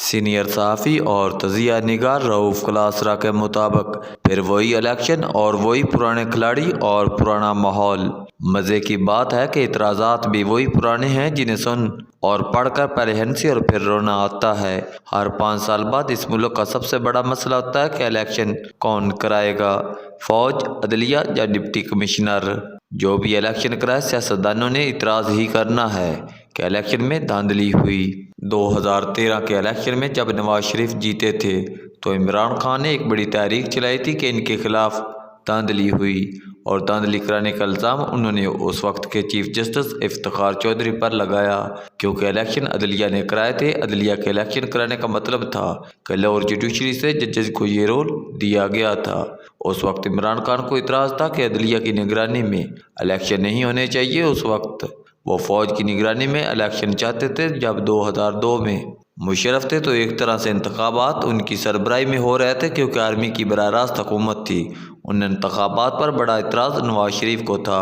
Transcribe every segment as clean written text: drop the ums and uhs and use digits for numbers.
Senior صحافی اور تجزیہ نگار رؤوف کلاسرا کے مطابق پھر وہی الیکشن اور وہی پرانے کھلاڑی اور پرانا ماحول۔ مزے کی بات ہے کہ اعتراضات بھی وہی پرانے ہیں جنہیں سن اور پڑھ کر پہلے ہنسی اور پھر رونا آتا ہے۔ ہر 5 سال بعد اس ملک کا سب سے بڑا مسئلہ ہوتا ہے کہ الیکشن کون کرائے گا، فوج، عدلیہ یا ڈپٹی کمشنر۔ جو بھی الیکشن کرائے سیاستدانوں نے اعتراض ہی کرنا ہے کہ الیکشن میں دھاندلی ہوئی۔ 2013 کے الیکشن میں جب نواز شریف جیتے تھے تو عمران خان نے ایک بڑی تحریک چلائی تھی کہ ان کے خلاف دھاندلی ہوئی، اور دھاندلی کرانے کا الزام انہوں نے اس وقت کے چیف جسٹس افتخار چودھری پر لگایا، کیونکہ الیکشن عدلیہ نے کرائے تھے۔ عدلیہ کے الیکشن کرانے کا مطلب تھا کہ لوور جوڈیشری سے ججز کو یہ رول دیا گیا تھا۔ اس وقت عمران خان کو اعتراض تھا کہ عدلیہ کی نگرانی میں الیکشن نہیں ہونے چاہیے۔ اس وقت وہ فوج کی نگرانی میں الیکشن چاہتے تھے۔ جب 2002 میں مشرف تھے تو ایک طرح سے انتخابات ان کی سربراہی میں ہو رہے تھے، کیونکہ آرمی کی براہ راست حکومت تھی۔ ان انتخابات پر بڑا اعتراض نواز شریف کو تھا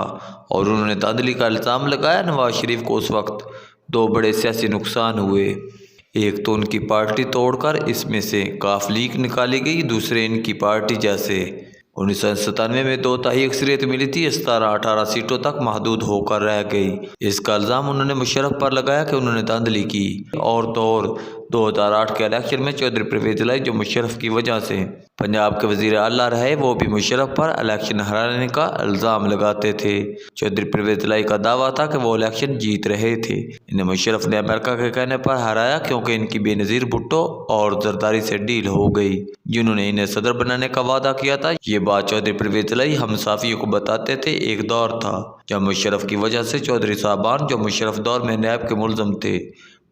اور انہوں نے دھاندلی کا الزام لگایا۔ نواز شریف کو اس وقت 2 بڑے سیاسی نقصان ہوئے۔ ایک تو ان کی پارٹی توڑ کر اس میں سے ق لیگ نکالی گئی، دوسرے ان کی پارٹی جیسے 1997 میں 2/3 اکثریت ملی تھی 17-18 سیٹوں تک محدود ہو کر رہ گئی۔ اس کا الزام انہوں نے مشرف پر لگایا کہ انہوں نے دھاندلی کی۔ اور تو اور 2008 کے الیکشن میں چودھری پرویز الہی جو مشرف کی وجہ سے پنجاب کے وزیر اعلیٰ رہے، وہ بھی مشرف پر الیکشن ہرانے کا الزام لگاتے تھے۔ چودھری پرویز الہی کا دعویٰ تھا کہ وہ الیکشن جیت رہے تھے۔ انہیں مشرف نے امریکہ کے کہنے پر ہرایا، کیونکہ ان کی بے نظیر بھٹو اور زرداری سے ڈیل ہو گئی، جنہوں نے انہیں صدر بنانے کا وعدہ کیا تھا۔ یہ بات چودھری پرویز الہی ہم صحافیوں کو بتاتے تھے۔ ایک دور تھا جب مشرف کی وجہ سے چودھری صاحبان، جو مشرف دور میں نیب کے ملزم تھے،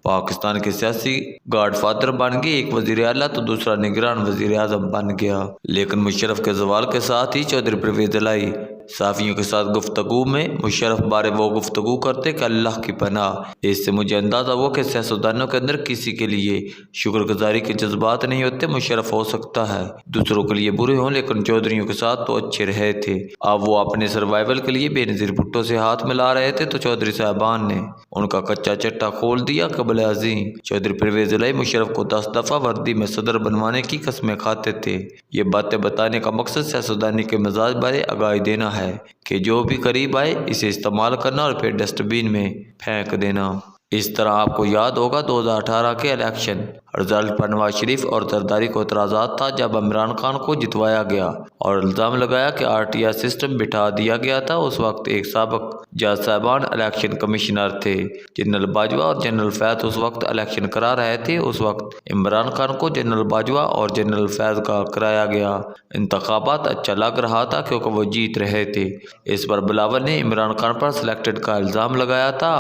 پاکستان کے سیاسی گاڈ فادر بن گئے۔ ایک وزیر اعلیٰ تو دوسرا نگران وزیر اعظم بن گیا۔ لیکن مشرف کے زوال کے ساتھ ہی چودھری پرویز الہی صحافیوں کے ساتھ گفتگو میں مشرف بارے وہ گفتگو کرتے کہ اللہ کی پناہ، اس سے مجھے اندازہ ہوا کہ سیاستدانوں کے اندر کسی کے لیے شکر گزاری کے جذبات نہیں ہوتے۔ مشرف ہو سکتا ہے دوسروں کے لیے برے ہوں، لیکن چودھریوں کے ساتھ تو اچھے رہے تھے۔ اب وہ اپنے سروائیول کے لیے بے نظیر بھٹو سے ہاتھ ملا رہے تھے تو چودھری صاحبان نے ان کا کچا چٹا کھول دیا۔ قبل ازیں چودھری پرویز الہی مشرف کو 10 دفعہ وردی میں صدر بنوانے کی قسمیں کھاتے تھے۔ یہ باتیں بتانے کا مقصد سیاستدانی کے مزاج بارے آگاہی دینا ہے کہ جو بھی قریب آئے اسے استعمال کرنا اور پھر ڈسٹ بین میں پھینک دینا۔ اس طرح آپ کو یاد ہوگا 2018 کے الیکشن رزلٹ پر نواز شریف اور زرداری کو اعتراضات تھا جب عمران خان کو جتوایا گیا اور الزام لگایا کہ RTI سسٹم بٹھا دیا گیا تھا۔ اس وقت ایک سابق جج صاحبان الیکشن کمشنر تھے، جنرل باجوہ اور جنرل فیض اس وقت الیکشن کرا رہے تھے۔ اس وقت عمران خان کو جنرل باجوہ اور جنرل فیض کا کرایا گیا انتخابات اچھا لگ رہا تھا، کیونکہ وہ جیت رہے تھے۔ اس پر بلاول نے عمران خان پر سلیکٹڈ کا الزام لگایا تھا۔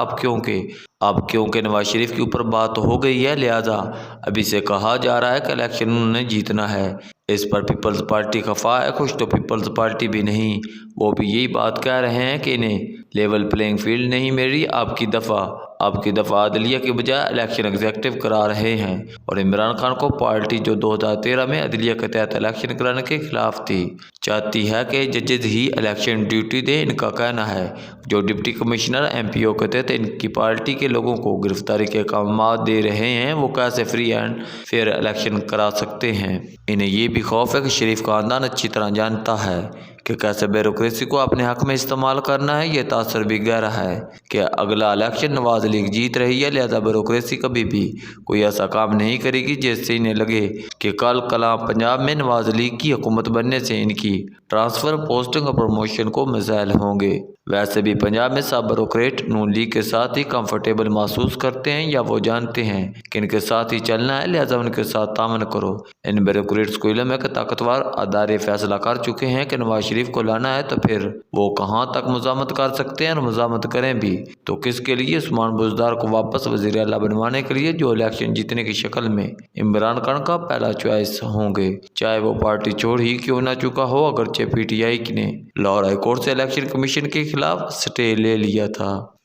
اب کیونکہ نواز شریف کے اوپر بات ہو گئی ہے، لہذا ابھی سے کہا جا رہا ہے کہ الیکشن انہوں نے جیتنا ہے۔ اس پر پیپلز پارٹی خفا ہے۔ خوش تو پیپلز پارٹی بھی نہیں، وہ بھی یہی بات کہہ رہے ہیں کہ انہیں لیول پلینگ فیلڈ نہیں مل رہی۔ اب کی دفعہ عدلیہ کے بجائے الیکشن ایگزیکٹو کرا رہے ہیں، اور عمران خان کو پارٹی جو 2013 میں عدلیہ کے تحت الیکشن کرانے کے خلاف تھی، چاہتی ہے کہ ججز ہی الیکشن ڈیوٹی دیں۔ ان کا کہنا ہے جو ڈپٹی کمشنر MPO کے تحت ان کی پارٹی کے لوگوں کو گرفتاری کے احکامات دے رہے ہیں، وہ کیسے فری اینڈ فیئر الیکشن کرا سکتے ہیں۔ انہیں یہ بھی خوف ہے کہ شریف خاندان اچھی طرح جانتا ہے کہ کیسے بیوروکریسی کو اپنے حق میں استعمال کرنا ہے۔ یہ تاثر بھی گہرا ہے کہ اگلا الیکشن نواز لیگ جیت رہی ہے، لہذا بیوروکریسی کبھی بھی کوئی ایسا کام نہیں کرے گی جس سے انہیں لگے کہ کل کلاں پنجاب میں نواز لیگ کی حکومت بننے سے ان کی ٹرانسفر، پوسٹنگ اور پروموشن کو مسائل ہوں گے۔ ویسے بھی پنجاب میں سب بیوروکریٹ نون لیگ کے ساتھ ہی کمفرٹیبل محسوس کرتے ہیں، یا وہ جانتے ہیں کہ ان کے ساتھ ہی چلنا ہے، لہذا ان کے ساتھ تعاون کرو۔ ان بیوروکریٹس کو علم ہے کہ طاقتور ادارے فیصلہ کر چکے ہیں کہ نواز شریف کو لانا ہے، تو پھر وہ کہاں تک مزاحمت کر سکتے ہیں، اور مزاحمت کریں بھی تو کس کے لیے؟ عثمان بزدار کو واپس وزیر اعلیٰ بنوانے کے لیے، جو الیکشن جیتنے کی شکل میں عمران خان کا پہلا چوائس ہوں گے، چاہے وہ پارٹی چھوڑ ہی کیوں نہ چکا ہو۔ اگرچہ PTI نے لاہور ہائی کورٹ سے الیکشن کمیشن کے خلاف سٹے لے لیا تھا۔